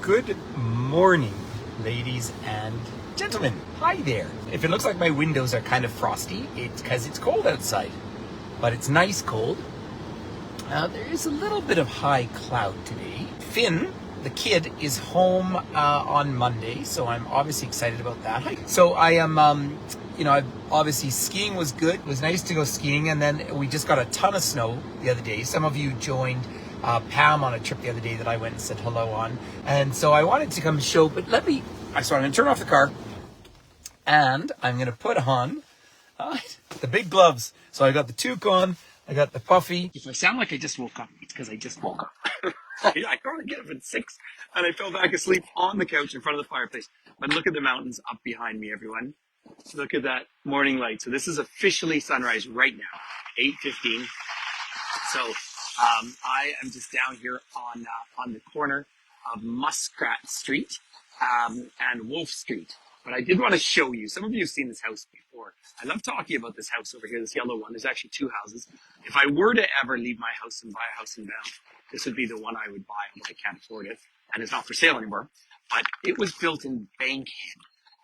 Good morning, ladies and gentlemen. Hi there. If it looks like my windows are kind of frosty, it's because it's cold outside, but it's nice cold. There is a little bit of high cloud today. Finn, the kid, is home on Monday, so I'm obviously excited about that. So I am, obviously skiing was good. It was nice to go skiing, and then we just got a ton of snow the other day. Some of you joined Pam on a trip the other day that I went and said hello on, and so I wanted to come show, but so I'm going to turn off the car, and I'm going to put on the big gloves. So I got the toque on, I got the puffy. If I sound like I just woke up, it's because I just woke up. I thought I'd get up at 6, and I fell back asleep on the couch in front of the fireplace. But look at the mountains up behind me, everyone. Look at that morning light. So this is officially sunrise right now, 8:15. So I am just down here on the corner of Muskrat Street and Wolf Street. But I did want to show you, some of you have seen this house before. I love talking about this house over here, this yellow one. There's actually two houses. If I were to ever leave my house and buy a house in Banff, this would be the one I would buy, although I can't afford it. And it's not for sale anymore. But it was built in Bankhead.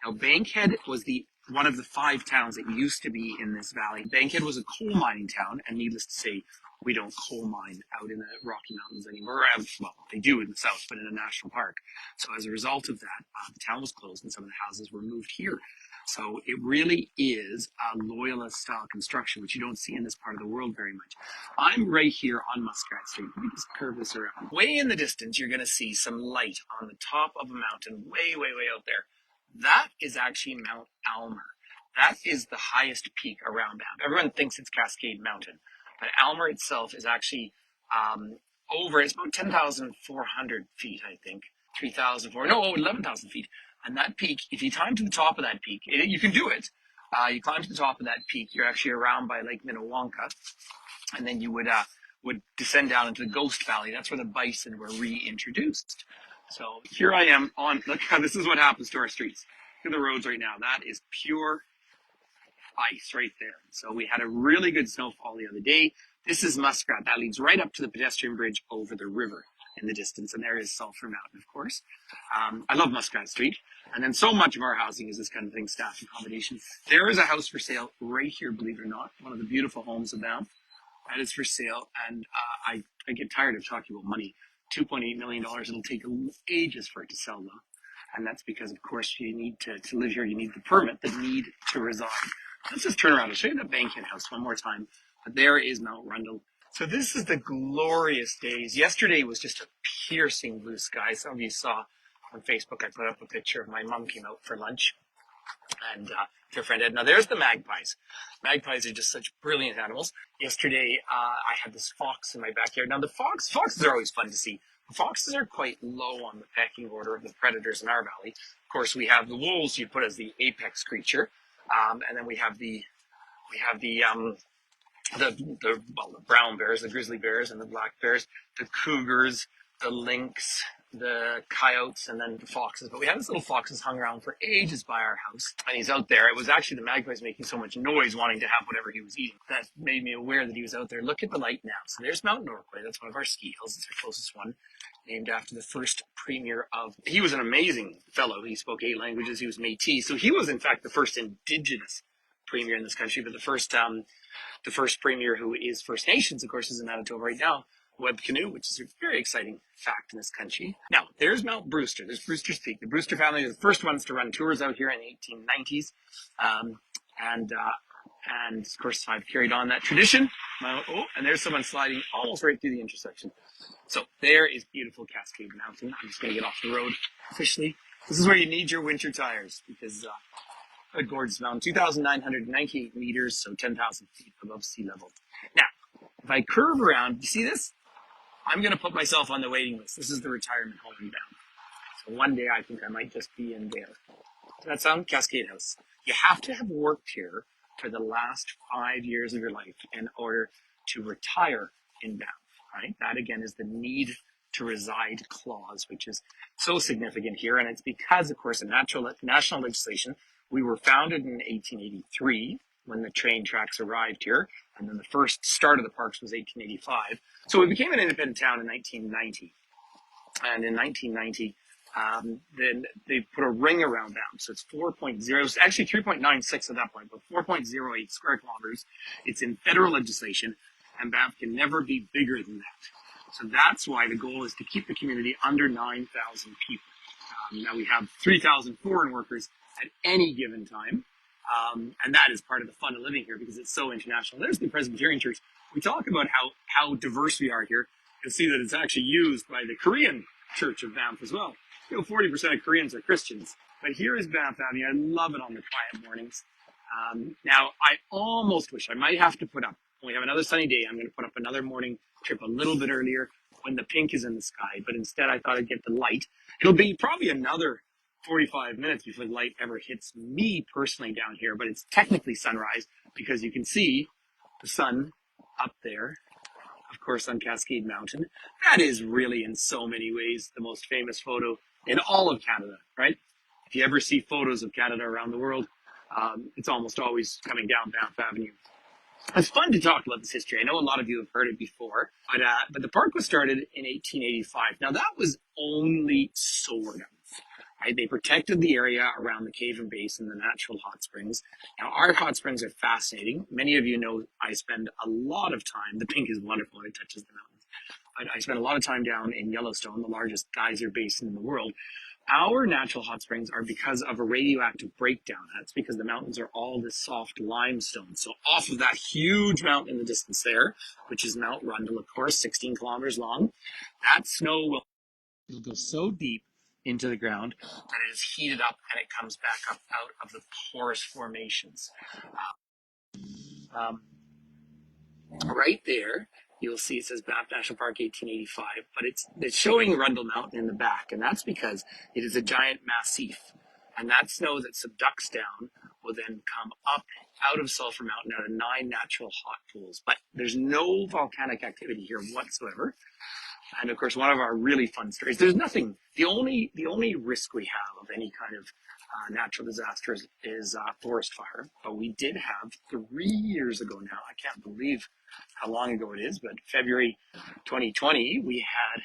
Now, Bankhead was one of the 5 towns that used to be in this valley. Bankhead was a coal mining town, and needless to say, we don't coal mine out in the Rocky Mountains anymore. Well, they do in the south, but in a national park. So as a result of that, the town was closed and some of the houses were moved here. So it really is a loyalist style construction, which you don't see in this part of the world very much. I'm right here on Muskrat Street. Let me just curve this around. Way in the distance, you're going to see some light on the top of a mountain, way, way, way out there. That is actually Mount Almer. That is the highest peak around Banff. Everyone thinks it's Cascade Mountain, but Almer itself is actually it's about 10,400 feet, I think. 11,000 feet. And that peak, if you climb to the top of that peak, you can do it. You climb to the top of that peak, you're actually around by Lake Minnewanka, and then you would descend down into the Ghost Valley. That's where the bison were reintroduced. So here I am look how this is what happens to our streets. Look at the roads right now. That is pure ice right there. So we had a really good snowfall the other day. This is Muskrat. That leads right up to the pedestrian bridge over the river in the distance. And there is Sulphur Mountain, of course. I love Muskrat Street. And then so much of our housing is this kind of thing, staff accommodation. There is a house for sale right here, believe it or not. One of the beautiful homes of Banff. That is for sale. And I get tired of talking about money. $2.8 million. It'll take ages for it to sell, though. And that's because, of course, you need to live here. You need the permit, the need to reside. Let's just turn around. I'll show you the Bankhead house one more time. But there is Mount Rundle. So this is the glorious days. Yesterday was just a piercing blue sky. Some of you saw on Facebook, I put up a picture of my mom came out for lunch. And her friend Ed. Now there's the magpies. Magpies are just such brilliant animals. Yesterday, I had this fox in my backyard. Now the foxes are always fun to see. The foxes are quite low on the pecking order of the predators in our valley. Of course, we have the wolves you put as the apex creature. And then we have the brown bears, the grizzly bears and the black bears, the cougars, the lynx, the coyotes, and then the foxes. But we had this little fox that's hung around for ages by our house, and he's out there. It was actually the magpies making so much noise wanting to have whatever he was eating that made me aware that he was out there. Look at the light now. So there's Mount Norquay. That's one of our ski hills. It's our closest one, named after the first premier he was an amazing fellow. He spoke 8 languages. He was Métis. So he was, in fact, the first indigenous premier in this country, but the first premier who is First Nations, of course, is in Manitoba right now, Web Canoe, which is a very exciting fact in this country. Now, there's Mount Brewster. There's Brewster's Peak. The Brewster family are the first ones to run tours out here in the 1890s. And of course, I've carried on that tradition. And there's someone sliding almost right through the intersection. So there is beautiful Cascade Mountain. I'm just going to get off the road officially. This is where you need your winter tires because a gorgeous mountain, 2,998 meters, so 10,000 feet above sea level. Now, if I curve around, you see this? I'm going to put myself on the waiting list. This is the retirement home in Banff. So one day I think I might just be in there. Does that sound? Cascade House. You have to have worked here for the last 5 years of your life in order to retire in Banff, right? That, again, is the need to reside clause, which is so significant here. And it's because, of course, in national legislation, we were founded in 1883 when the train tracks arrived here. And then the first start of the parks was 1885. So we became an independent town in 1990. And in 1990, then they put a ring around Banff. So it's 4.0, it's actually 3.96 at that point, but 4.08 square kilometers. It's in federal legislation, and Banff can never be bigger than that. So that's why the goal is to keep the community under 9,000 people. Now we have 3,000 foreign workers at any given time. And that is part of the fun of living here because it's so international. There's the Presbyterian Church. We talk about how diverse we are here. You'll see that it's actually used by the Korean Church of Banff as well. 40% of Koreans are Christians. But here is Banff Avenue. I love it on the quiet mornings. Now, I almost wish I might have to put up, when we have another sunny day, I'm going to put up another morning trip a little bit earlier when the pink is in the sky. But instead, I thought I'd get the light. It'll be probably another 45 minutes before the light ever hits me personally down here. But it's technically sunrise because you can see the sun up there, of course, on Cascade Mountain. That is really, in so many ways, the most famous photo in all of Canada, right? If you ever see photos of Canada around the world, it's almost always coming down Banff Avenue. It's fun to talk about this history. I know a lot of you have heard it before, but the park was started in 1885. Now, that was only sort of. Right? They protected the area around the cave and basin, the natural hot springs. Now, our hot springs are fascinating. Many of you know I spend a lot of time, the pink is wonderful, it touches the mountains. But I spend a lot of time down in Yellowstone, the largest geyser basin in the world. Our natural hot springs are because of a radioactive breakdown. That's because the mountains are all this soft limestone. So off of that huge mountain in the distance there, which is Mount Rundle, of course, 16 kilometers long, that snow it'll go so deep into the ground that it is heated up and it comes back up out of the porous formations. Right there, you'll see it says Banff National Park 1885, but it's showing Rundle Mountain in the back, and that's because it is a giant massif. And that snow that subducts down will then come up out of Sulphur Mountain out of 9 natural hot pools. But there's no volcanic activity here whatsoever. And of course, one of our really fun stories, there's nothing, the only risk we have of any kind of natural disaster is forest fire. But we did have 3 years ago now, I can't believe how long ago it is, but February 2020, we had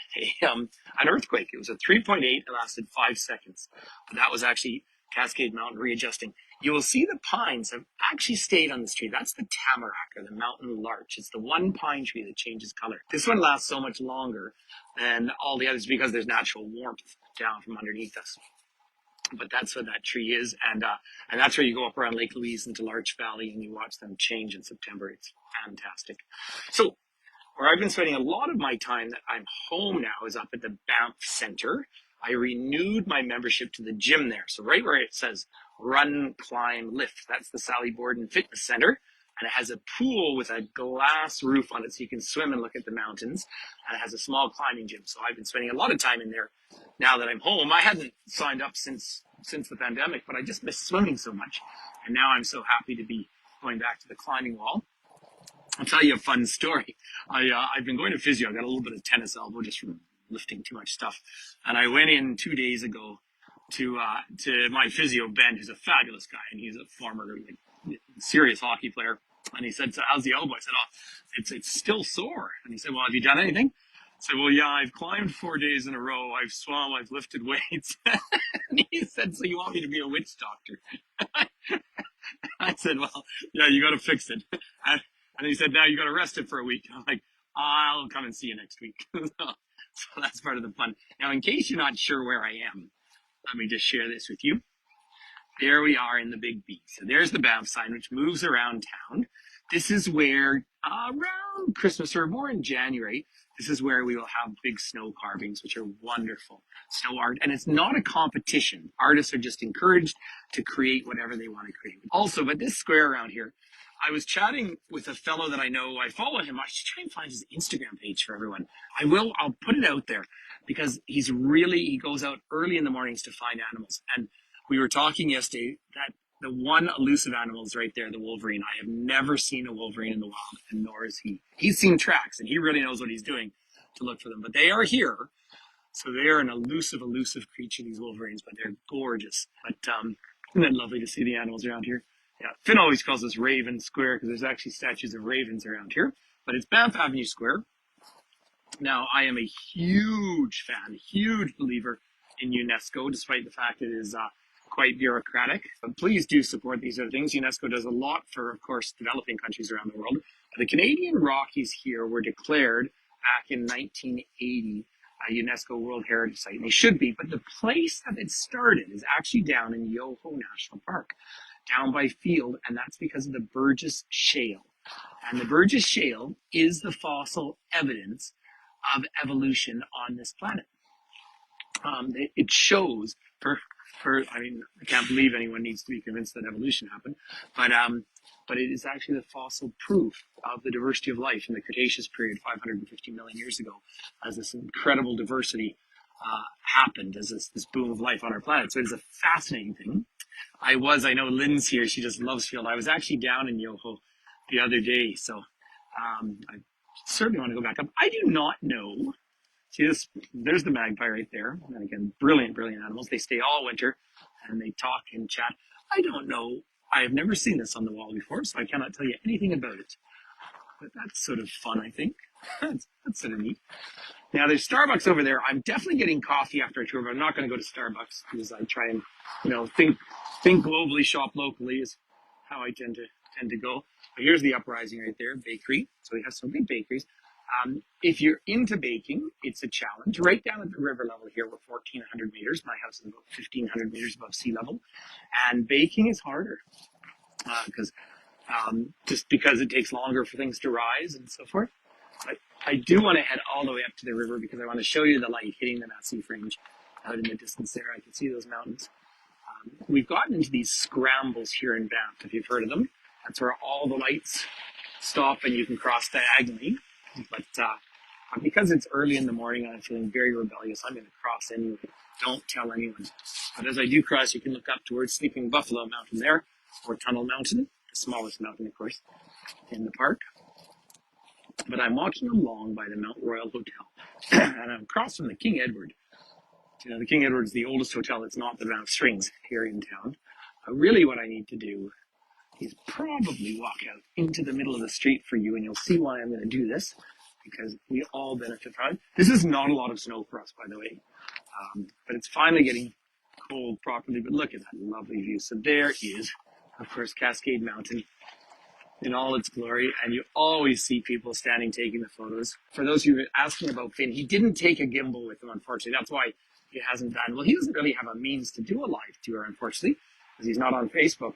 an earthquake. It was a 3.8, it lasted 5 seconds. But that was actually Cascade Mountain readjusting. You will see the pines have actually stayed on this tree. That's the tamarack, or the mountain larch. It's the one pine tree that changes color. This one lasts so much longer than all the others because there's natural warmth down from underneath us. But that's what that tree is, and that's where you go up around Lake Louise into Larch Valley and you watch them change in September. It's fantastic. So where I've been spending a lot of my time that I'm home now is up at the Banff Center. I renewed my membership to the gym there. So right where it says run, climb, lift, that's the Sally Borden Fitness Center. And it has a pool with a glass roof on it so you can swim and look at the mountains. And it has a small climbing gym. So I've been spending a lot of time in there now that I'm home. I hadn't signed up since the pandemic, but I just miss swimming so much. And now I'm so happy to be going back to the climbing wall. I'll tell you a fun story. I've been going to physio. I got a little bit of tennis elbow just from lifting too much stuff. And I went in 2 days ago to my physio, Ben, who's a fabulous guy. And he's a former serious hockey player. And he said, so how's the elbow? I said, oh, it's still sore. And he said, well, have you done anything? I said, well, yeah, I've climbed 4 days in a row. I've swum, I've lifted weights. And he said, so you want me to be a witch doctor? I said, well, yeah, you got to fix it. And he said, now you got to rest it for a week. I'm like, I'll come and see you next week. So that's part of the fun. Now, in case you're not sure where I am, let me just share this with you. There we are in the Big B. So there's the Banff sign, which moves around town. This is where, around Christmas or more in January, this is where we will have big snow carvings, which are wonderful. Snow art. And it's not a competition. Artists are just encouraged to create whatever they want to create. Also, but this square around here, I was chatting with a fellow that I know. I follow him. I should try and find his Instagram page for everyone. I'll put it out there because he goes out early in the mornings to find animals. And we were talking yesterday that the one elusive animal is right there, the wolverine. I have never seen a wolverine in the wild, and nor is he. He's seen tracks, and he really knows what he's doing to look for them. But they are here. So they are an elusive creature, these wolverines, but they're gorgeous. But isn't it lovely to see the animals around here? Yeah, Finn always calls this Raven Square because there's actually statues of ravens around here. But it's Banff Avenue Square. Now, I am a huge fan, huge believer in UNESCO, despite the fact it is quite bureaucratic. But please do support these other things. UNESCO does a lot for, of course, developing countries around the world. The Canadian Rockies here were declared back in 1980 a UNESCO World Heritage Site, and they should be. But the place that it started is actually down in Yoho National Park, down by Field, and that's because of the Burgess Shale. And the Burgess Shale is the fossil evidence of evolution on this planet. It shows I mean, I can't believe anyone needs to be convinced that evolution happened, but it is actually the fossil proof of the diversity of life in the Cretaceous period 550 million years ago, as this incredible diversity happened, as this boom of life on our planet. So it is a fascinating thing. I know Lynn's here, she just loves Field. I was actually down in Yoho the other day, so I certainly want to go back up. I do not know. See this? There's the magpie right there. And again, brilliant, brilliant animals. They stay all winter and they talk and chat. I don't know. I have never seen this on the wall before, so I cannot tell you anything about it. But that's sort of fun, I think. that's sort of neat. Now there's Starbucks over there. I'm definitely getting coffee after a tour, but I'm not going to go to Starbucks because I try and, think globally, shop locally is how I tend to go. But here's the Uprising right there, bakery. So we have some big bakeries. If you're into baking, it's a challenge. Right down at the river level here, we're 1,400 meters. My house is about 1,500 meters above sea level. And baking is harder just because it takes longer for things to rise and so forth. But I do want to head all the way up to the river because I want to show you the light hitting the Massif Range out in the distance there. I can see those mountains. We've gotten into these scrambles here in Banff, if you've heard of them. That's where all the lights stop and you can cross diagonally. But because it's early in the morning and I'm feeling very rebellious, I'm going to cross anyway. Don't tell anyone. But as I do cross, you can look up towards Sleeping Buffalo Mountain there, or Tunnel Mountain, the smallest mountain, of course, in the park. But I'm walking along by the Mount Royal Hotel, and I'm across from the King Edward. The King Edward is the oldest hotel that's not the Banff Springs here in town. Really what I need to do is probably walk out into the middle of the street for you, and you'll see why I'm going to do this, because we all benefit from it. This is not a lot of snow for us, by the way, but it's finally getting cold properly. But look at that lovely view. So there is, of course, Cascade Mountain in all its glory, and you always see people standing taking the photos. For those of you asking about Finn, he didn't take a gimbal with him, unfortunately. That's why he hasn't done, well, he doesn't really have a means to do a live tour, unfortunately, because he's not on Facebook.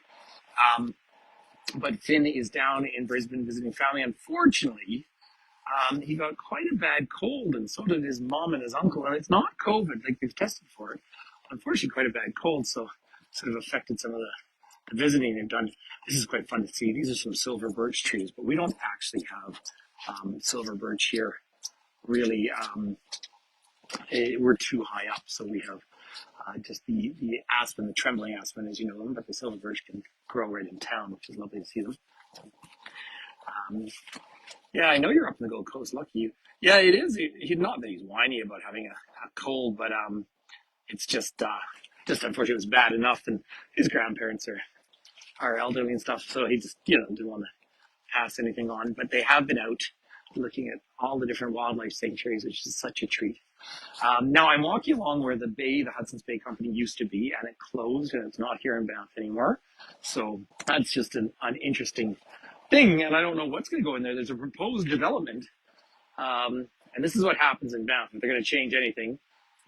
But Finn is down in Brisbane visiting family. Unfortunately, he got quite a bad cold, and so did his mom and his uncle. And it's not COVID, like they've tested for it. Unfortunately, quite a bad cold, so sort of affected some of the visiting they've done. This is quite fun to see. These are some silver birch trees, but we don't actually have silver birch here. Really, we're too high up, so we have just the aspen, the trembling aspen, as you know them, but the silver birch can grow right in town, which is lovely to see them. Yeah, I know you're up in the Gold Coast. Lucky you. Yeah, it is. Not that he's whiny about having a cold, but it's just unfortunately it was bad enough, and his grandparents are elderly and stuff, so he just didn't want to pass anything on. But they have been out looking at all the different wildlife sanctuaries, which is such a treat. Now I'm walking along where the Hudson's Bay Company used to be, and it closed, and it's not here in Banff anymore. So that's just an interesting thing, and I don't know what's going to go in there. There's a proposed development, and this is what happens in Banff. If they're going to change anything,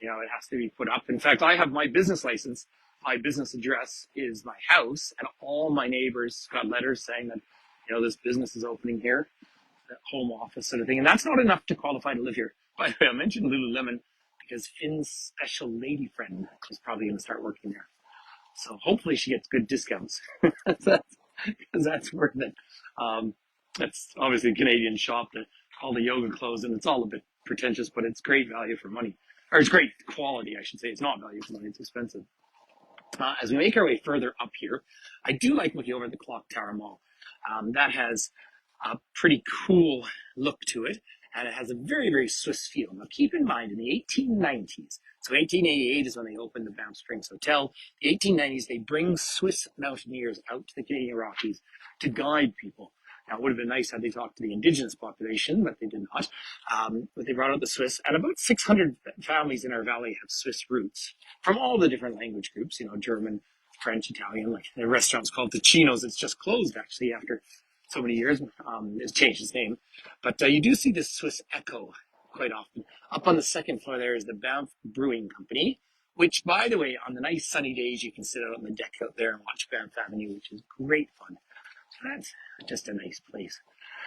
it has to be put up. In fact, I have my business license. My business address is my house, and all my neighbors got letters saying that, this business is opening here, home office sort of thing. And that's not enough to qualify to live here. By the way, I mentioned Lululemon because Finn's special lady friend is probably going to start working there. So hopefully she gets good discounts because that's worth it. That's obviously a Canadian shop that all the yoga clothes, and it's all a bit pretentious, but it's great value for money. Or it's great quality, I should say. It's not value for money, it's expensive. As we make our way further up here, I do like looking over at the Clock Tower Mall. That has a pretty cool look to it, and it has a very, very Swiss feel. Now, keep in mind, in the 1890s, so 1888 is when they opened the Banff Springs Hotel. The 1890s, they bring Swiss mountaineers out to the Canadian Rockies to guide people. Now, it would have been nice had they talked to the indigenous population, but they did not. But they brought out the Swiss, and about 600 families in our valley have Swiss roots from all the different language groups, German, French, Italian. Like the restaurant's called Ticino's. It's just closed actually after so many years. It's changed its name. But you do see this Swiss echo quite often. Up on the second floor there is the Banff Brewing Company, which, by the way, on the nice sunny days, you can sit out on the deck out there and watch Banff Avenue, which is great fun. That's just a nice place.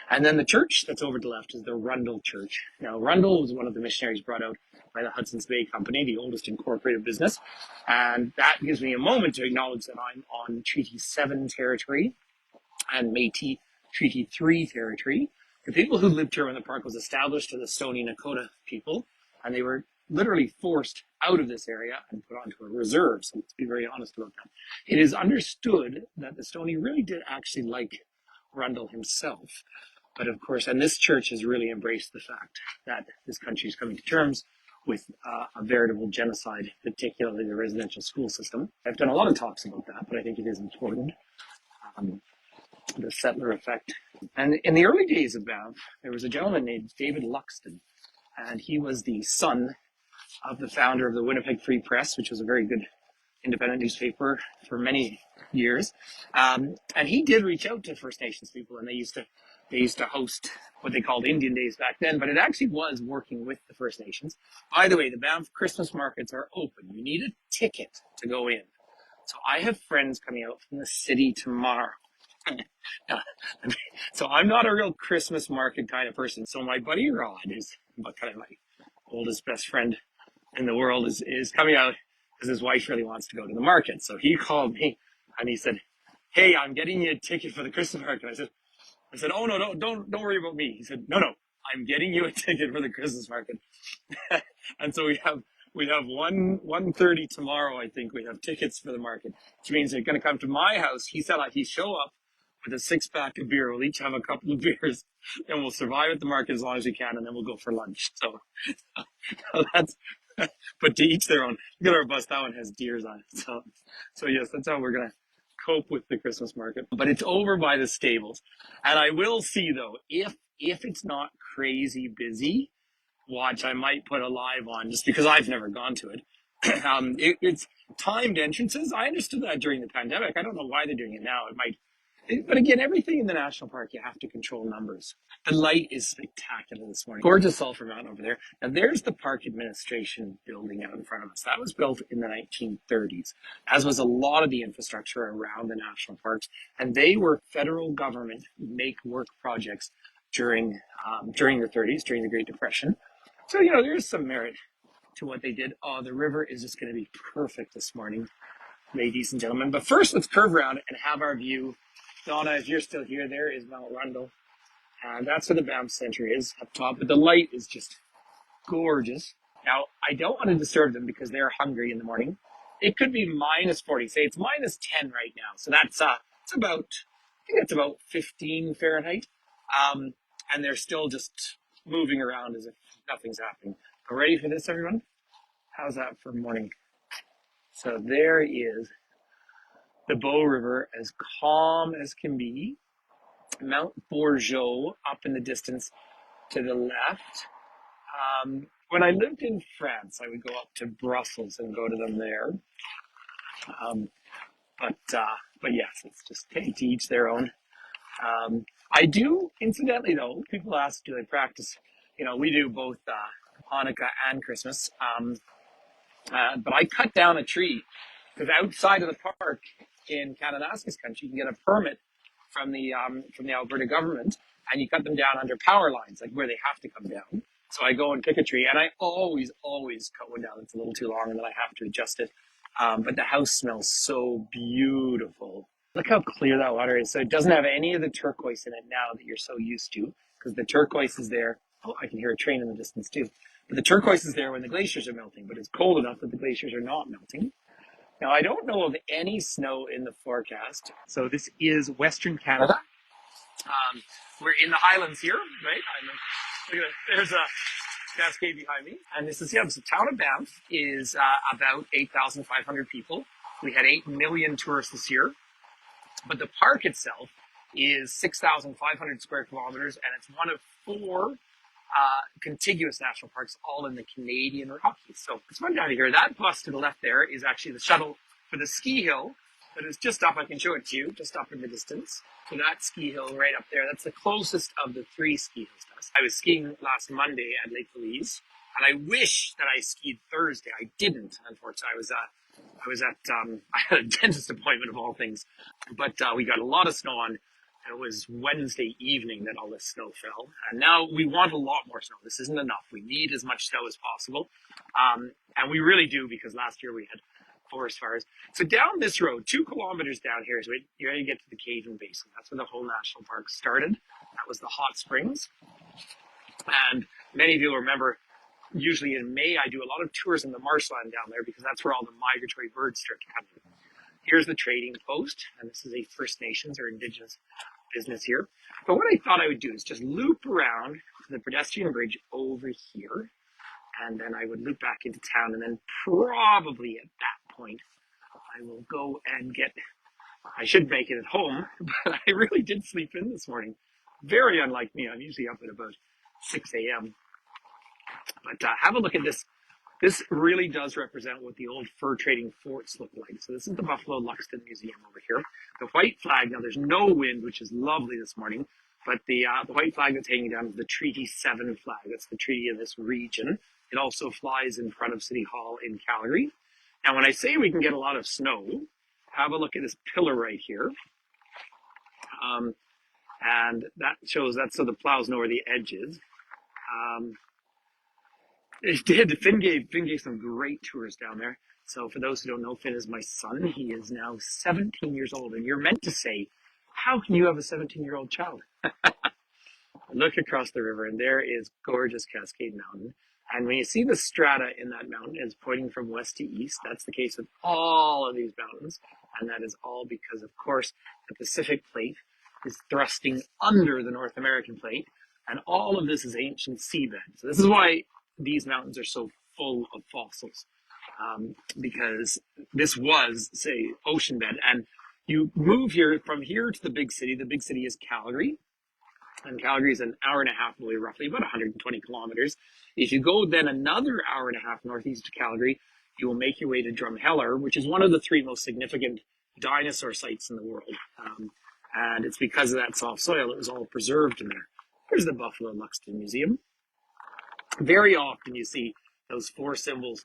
And then the church that's over to the left is the Rundle Church. Now, Rundle was one of the missionaries brought out by the Hudson's Bay Company, the oldest incorporated business. And that gives me a moment to acknowledge that I'm on Treaty 7 territory and Métis Treaty 3 territory. The people who lived here when the park was established are the Stoney Nakoda people, and they were literally forced out of this area and put onto a reserve. So let's be very honest about that. It is understood that the Stoney really did actually like Rundle himself. But of course, and this church has really embraced the fact that this country is coming to terms with a veritable genocide, particularly the residential school system. I've done a lot of talks about that, but I think it is important. The settler effect. And in the early days of Banff, there was a gentleman named David Luxton, and he was the son of the founder of the Winnipeg Free Press, which was a very good independent newspaper for many years. And he did reach out to First Nations people, and they used to host what they called Indian Days back then, but it actually was working with the First Nations. By the way, the Banff Christmas markets are open. You need a ticket to go in. So I have friends coming out from the city tomorrow. So I'm not a real Christmas market kind of person. So my buddy Rod, is kind of my oldest best friend in the world, is coming out because his wife really wants to go to the market. So he called me and he said, "Hey, I'm getting you a ticket for the Christmas market." I said, "Oh no, don't worry about me." He said, "No, I'm getting you a ticket for the Christmas market." And so we have 1:30 tomorrow. I think we have tickets for the market, which means they're going to come to my house. He said he show up with a 6-pack of beer. We'll each have a couple of beers, and we'll survive at the market as long as we can, and then we'll go for lunch. So that's. But to each their own. Look at our bus; that one has deers on it. So yes, that's how we're gonna cope with the Christmas market. But it's over by the stables, and I will see though if it's not crazy busy. Watch, I might put a live on just because I've never gone to it. It's timed entrances. I understood that during the pandemic. I don't know why they're doing it now. But again, everything in the national park, you have to control numbers. The light is spectacular this morning. Gorgeous sulfur mountain over there. Now there's the park administration building out in front of us. That was built in the 1930s, as was a lot of the infrastructure around the national parks. And they were federal government make work projects during the 30s, during the Great Depression. So, there's some merit to what they did. Oh, the river is just going to be perfect this morning, ladies and gentlemen. But first, let's curve around and have our view. Donna, if you're still here, there is Mount Rundle. And that's where the Banff Centre is up top. But the light is just gorgeous. Now, I don't want to disturb them because they're hungry in the morning. It could be minus 40. Say it's minus 10 right now. So that's it's about 15 Fahrenheit. And they're still just moving around as if nothing's happening. But ready for this, everyone? How's that for morning? So there is the Bow River, as calm as can be. Mount Bourgeot up in the distance to the left. When I lived in France, I would go up to Brussels and go to them there. But yes, it's just to each their own. I do, incidentally though, people ask, do I practice? We do both Hanukkah and Christmas. But I cut down a tree because outside of the park in Kananaskis country, you can get a permit from the Alberta government, and you cut them down under power lines, like where they have to come down. So I go and pick a tree, and I always cut one down. It's a little too long, and then I have to adjust it. But the house smells so beautiful. Look how clear that water is. So it doesn't have any of the turquoise in it now that you're so used to, because the turquoise is there. Oh, I can hear a train in the distance too. But the turquoise is there when the glaciers are melting, but it's cold enough that the glaciers are not melting. Now, I don't know of any snow in the forecast. So this is Western Canada. We're in the Highlands here, right? Look at that. There's a cascade behind me. And this is, so the town of Banff is about 8,500 people. We had 8 million tourists this year. But the park itself is 6,500 square kilometers, and it's one of four contiguous national parks, all in the Canadian Rockies. So it's fun down here. That bus to the left there is actually the shuttle for the ski hill that is just up. I can show it to you, just up in the distance. So that ski hill right up there, that's the closest of the three ski hills to us. I was skiing last Monday at Lake Louise, and I wish that I skied Thursday. I didn't, unfortunately. I had a dentist appointment of all things, but we got a lot of snow on. It was Wednesday evening that all this snow fell, and now we want a lot more snow. This isn't enough. We need as much snow as possible, and we really do, because last year we had forest fires. So down this road, 2 kilometers down here, so you're ready to get to the Cajun Basin. That's where the whole national park started. That was the hot springs, and many of you will remember, usually in May, I do a lot of tours in the marshland down there, because that's where all the migratory birds start to come in. Here's the trading post, and this is a First Nations or Indigenous business here. But what I thought I would do is just loop around the pedestrian bridge over here, and then I would loop back into town, and then probably at that point, I will go and I should make it at home, but I really did sleep in this morning. Very unlike me. I'm usually up at about 6 a.m. But have a look at this. This really does represent what the old fur trading forts look like. So this is the Buffalo Luxton Museum over here. The white flag, now there's no wind, which is lovely this morning, but the white flag that's hanging down is the Treaty 7 flag. That's the treaty of this region. It also flies in front of City Hall in Calgary. Now, when I say we can get a lot of snow, have a look at this pillar right here. And that shows that so the plows know where the edge is. It did. Finn gave some great tours down there. So for those who don't know, Finn is my son. He is now 17 years old. And you're meant to say, how can you have a 17-year-old child? Look across the river, and there is gorgeous Cascade Mountain. And when you see the strata in that mountain, it's pointing from west to east. That's the case with all of these mountains. And that is all because, of course, the Pacific Plate is thrusting under the North American Plate. And all of this is ancient seabed. So this is why these mountains are so full of fossils, because this was, say, ocean bed. And you move here from here to the big city. The big city is Calgary, and Calgary is an hour and a half away, roughly about 120 kilometers. If you go then another hour and a half northeast of Calgary, you will make your way to Drumheller, which is one of the 3 most significant dinosaur sites in the world. And it's because of that soft soil, it was all preserved in there. Here's the Buffalo Luxton Museum. Very often you see those 4 symbols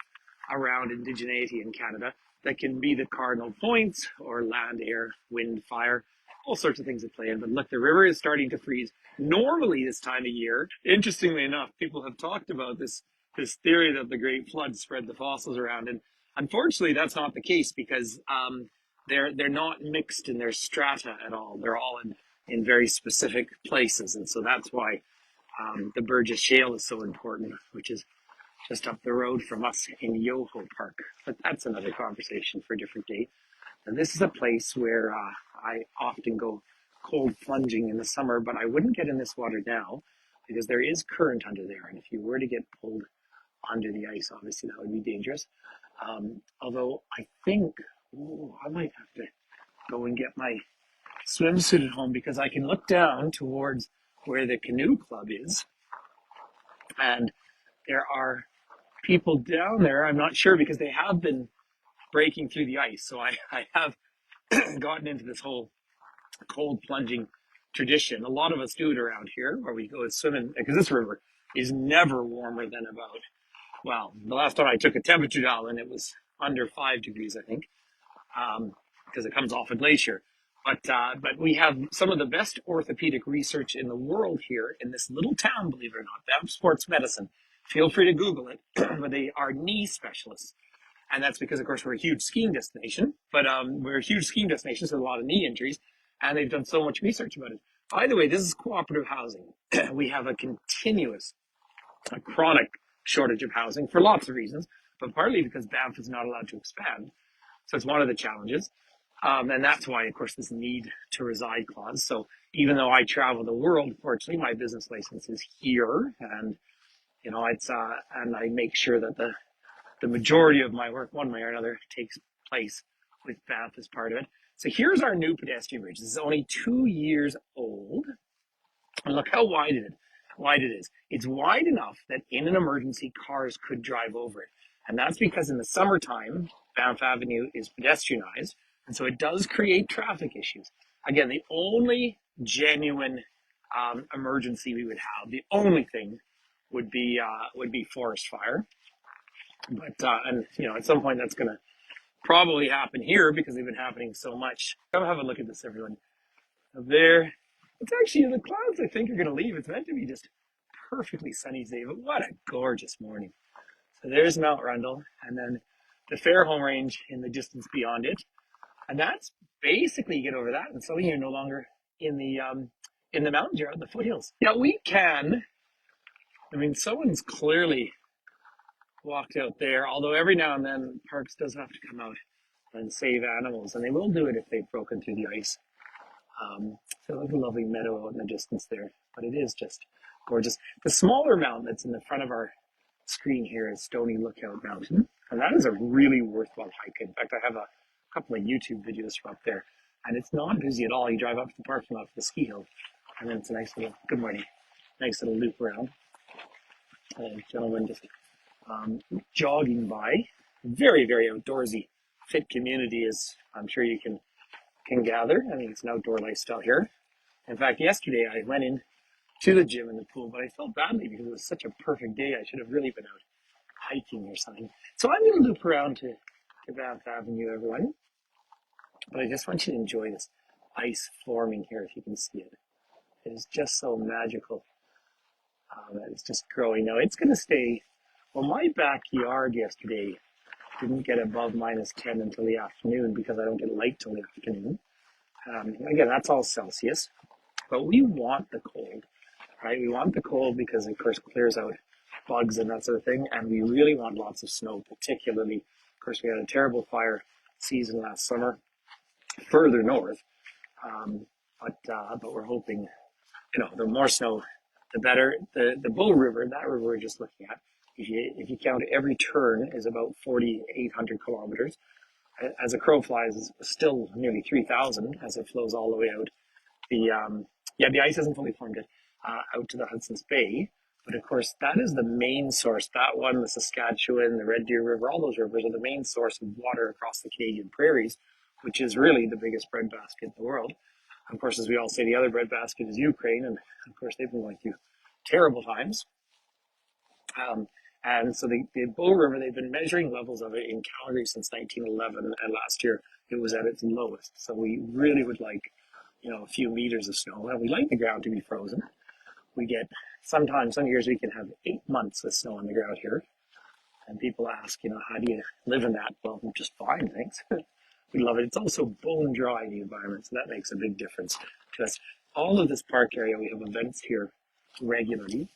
around indigeneity in Canada that can be the cardinal points, or land, air, wind, fire, all sorts of things that play in. But look, the river is starting to freeze. Normally this time of year, interestingly enough, people have talked about this theory that the Great Flood spread the fossils around. And unfortunately, that's not the case, because they're not mixed in their strata at all. They're all in very specific places. And so that's why the Burgess Shale is so important, which is just up the road from us in Yoho Park. But that's another conversation for a different day. And this is a place where I often go cold plunging in the summer, but I wouldn't get in this water now because there is current under there. And if you were to get pulled under the ice, obviously that would be dangerous. Although I think, I might have to go and get my swimsuit at home, because I can look down towards where the canoe club is, and there are people down there. I'm not sure, because they have been breaking through the ice. So I have gotten into this whole cold plunging tradition. A lot of us do it around here, where we go swimming, because this river is never warmer than about, well, the last time I took a temperature dial, and it was under 5 degrees, I think, because it comes off a glacier. But we have some of the best orthopedic research in the world here in this little town, believe it or not, Banff Sports Medicine. Feel free to Google it, but they are knee specialists. And that's because, of course, we're a huge skiing destination, but we're a huge skiing destination, so a lot of knee injuries, and they've done so much research about it. By the way, this is cooperative housing. We have a chronic shortage of housing for lots of reasons, but partly because Banff is not allowed to expand. So it's one of the challenges. And that's why, of course, this need to reside clause. So even though I travel the world, fortunately, my business license is here, and and I make sure that the majority of my work, one way or another, takes place with Banff as part of it. So here's our new pedestrian bridge. This is only 2 years old. And look how wide it is. It's wide enough that in an emergency, cars could drive over it. And that's because in the summertime, Banff Avenue is pedestrianized. And so it does create traffic issues. Again, the only genuine emergency we would have, the only thing would be forest fire. But and at some point that's going to probably happen here because they've been happening so much. Come have a look at this, everyone. Up there, it's actually the clouds. I think are going to leave. It's meant to be just perfectly sunny today, but what a gorgeous morning. So there's Mount Rundle, and then the Fairholme Range in the distance beyond it, and that's basically you get over that, and suddenly you're no longer in the mountains. You're out in the foothills. Yeah, we can. I mean, someone's clearly walked out there, although every now and then parks does have to come out and save animals, and they will do it if they've broken through the ice. So there's a lovely meadow out in the distance there, but it is just gorgeous. The smaller mountain that's in the front of our screen here is Stony Lookout Mountain, and that is a really worthwhile hike. In fact, I have a couple of YouTube videos from up there, and it's not busy at all. You drive up to the parking lot for the ski hill, and then it's a nice little, good morning, nice little loop around. A gentleman just jogging by. Very, very outdoorsy, fit community, as I'm sure you can gather. I mean, it's an outdoor lifestyle here. In fact, yesterday I went in to the gym and the pool, but I felt badly because it was such a perfect day. I should have really been out hiking or something. So I'm going to loop around to Banff Avenue, everyone. But I just want you to enjoy this ice forming here, if you can see it. It is just so magical. It's just growing. Now, it's going to stay. Well, my backyard yesterday didn't get above -10 until the afternoon because I don't get light till the afternoon. Again, that's all Celsius, but we want the cold, right? We want the cold because it, of course, clears out bugs and that sort of thing, and we really want lots of snow, particularly. Of course, we had a terrible fire season last summer further north, but we're hoping, the more snow, the better. The Bow River, that river we're just looking at, if you count every turn, is about 4,800 kilometers. As a crow flies, it's still nearly 3,000 as it flows all the way out. The ice hasn't fully formed yet, out to the Hudson's Bay. But of course, that is the main source. That one, the Saskatchewan, the Red Deer River, all those rivers are the main source of water across the Canadian prairies, which is really the biggest breadbasket in the world. Of course, as we all say, the other breadbasket is Ukraine, and of course, they've been going through terrible times. And so the Bow River, they've been measuring levels of it in Calgary since 1911, and last year it was at its lowest. So we really would like, a few meters of snow, and we like the ground to be frozen. We get, sometimes, some years we can have 8 months of snow on the ground here. And people ask, how do you live in that? Well, just fine, thanks. We love it. It's also bone dry, the environment, so that makes a big difference to us. All of this park area, we have events here regularly.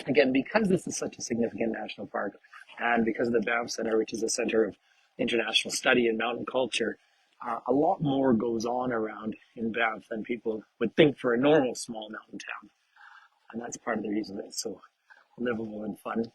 Again, because this is such a significant national park, and because of the Banff Centre, which is a centre of international study and mountain culture, a lot more goes on around in Banff than people would think for a normal small mountain town. And that's part of the reason that it's so livable and fun.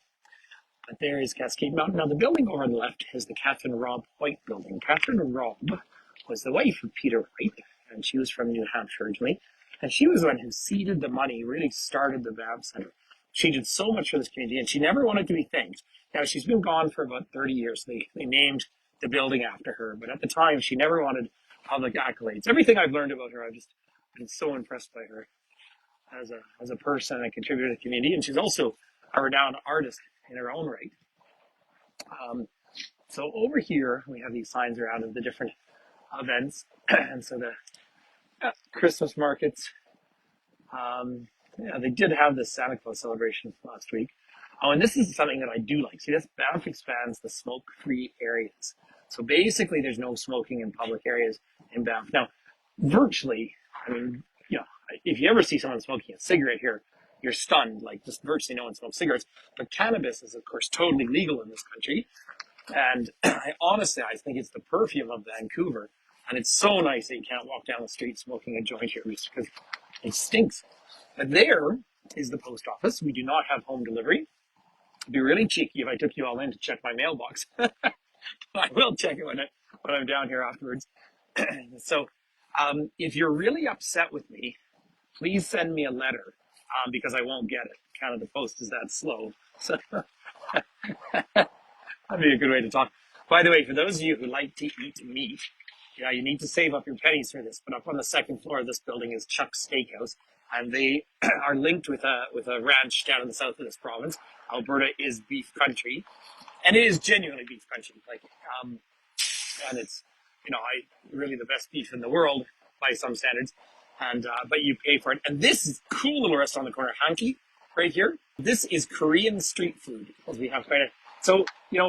But there is Cascade Mountain. Now, the building over on the left is the Catherine Robb White building. Catherine Robb was the wife of Peter White, and she was from New Hampshire originally. And she was the one who seeded the money, really started the Banff Centre. She did so much for this community, and she never wanted to be thanked. Now, she's been gone for about 30 years. They named the building after her, but at the time, she never wanted public accolades. Everything I've learned about her, I've just been so impressed by her as a person and a contributor to the community, and she's also a renowned artist in her own right. So over here, we have these signs around of the different events, and so the Christmas markets. They did have the Santa Claus celebration last week. Oh, and this is something that I do like. See, this Banff expands the smoke-free areas. So basically, there's no smoking in public areas in Banff. Now, virtually, if you ever see someone smoking a cigarette here, you're stunned. Like, just virtually no one smokes cigarettes. But cannabis is, of course, totally legal in this country. And I think it's the perfume of Vancouver. And it's so nice that you can't walk down the street smoking a joint here just because it stinks. But there is the post office. We do not have home delivery. It'd be really cheeky if I took you all in to check my mailbox. I will check it when I'm down here afterwards. So if you're really upset with me, please send me a letter because I won't get it. Canada Post is that slow. So that'd be a good way to talk. By the way, for those of you who like to eat meat, yeah, you need to save up your pennies for this. But up on the second floor of this building is Chuck's Steakhouse, and they are linked with a ranch down in the south of this province. Alberta is beef country, and it is genuinely beef country. Like, and it's, I really the best beef in the world by some standards, and but you pay for it. And this is a cool little restaurant on the corner, Hanky, right here. This is Korean street food, because we have quite a. So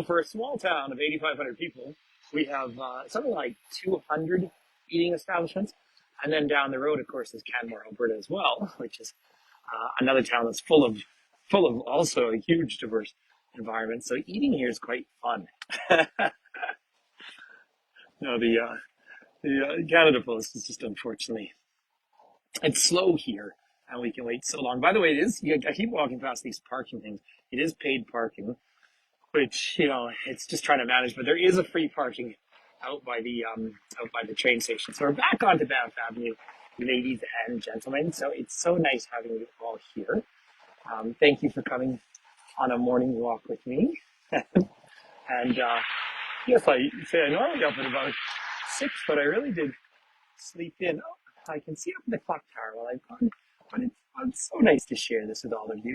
for a small town of 8,500 people, we have something like 200 eating establishments, and then down the road, of course, is Canmore, Alberta, as well, which is another town that's full of also a huge diverse environment. So eating here is quite fun. The Canada Post is just unfortunately, it's slow here, and we can wait so long. By the way, I keep walking past these parking things. It is paid parking, which it's just trying to manage. But there is a free parking out by the train station. So we're back onto Banff Avenue, ladies and gentlemen. So it's so nice having you all here. Thank you for coming on a morning walk with me. And yes, I say I normally up at about 6, but I really did sleep in. Oh, I can see up in the clock tower while I've gone. But it's so nice to share this with all of you.